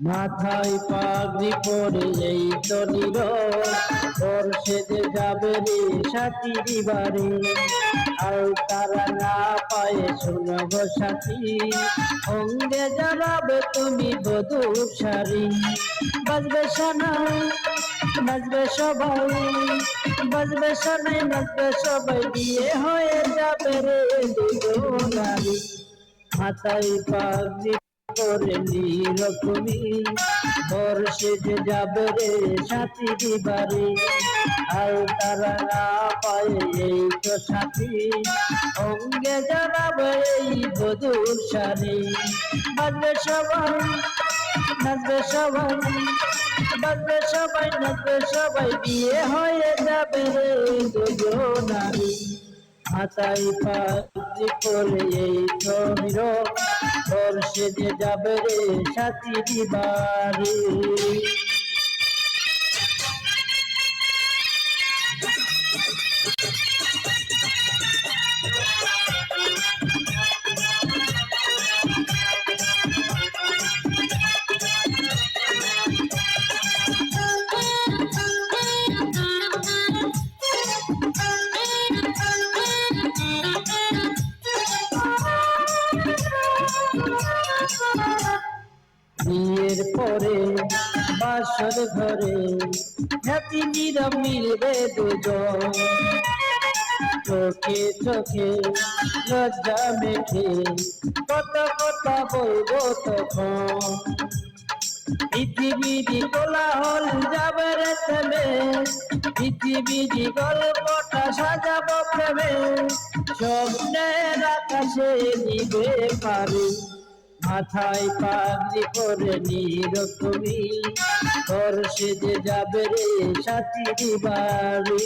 মাথায় পাগড়ি পরে এই তো নীরব তোর সেজে যাবে রে সাথীর বাড়ি। আর তারা না পায়ে শুনব সাথী, অঙ্গে জানাবে তুমি বধূর শাড়ি। বাজবে সানাই নাচবে সবাই, বাজবে সানাই নাচবে সবাই, বিয়ে হয়ে যাবে রে দুজনারি। মাথায় পাগড়ি করে নিরকমি তোর সেজে যাবে রে সাথীর বাড়ি। আর তারা না পায় এই তো সাথী, অঙ্গে জানাবে এই বধূর শাড়ি। বাজবে সবাই নাচবে সবাই, বাজবে সবাই নাচবে সবাই, বিয়ে হয়ে যাবে রে দুজনারি। মাথায় পাগড়ি করে এই তো নীরব তোর সেজে যাবে রে সাথীর বাড়ি। বিয়ের পরে বাসর ঘরে খ্যাতি নীরব মিলবে দুজন, চোখে চোখে লজ্জা মেখে কত কথা বলবো তখন। পৃথিবীর কোলাহল যাবে রে থেমে, পৃথিবীর গল্পটা সাজাবো প্রেমে, স্বপ্নের আকাশে নিবে পারে। মাথায় পাগড়ি করে নিরকমি তোর সেজে যাবে রে সাথীর বাড়ি।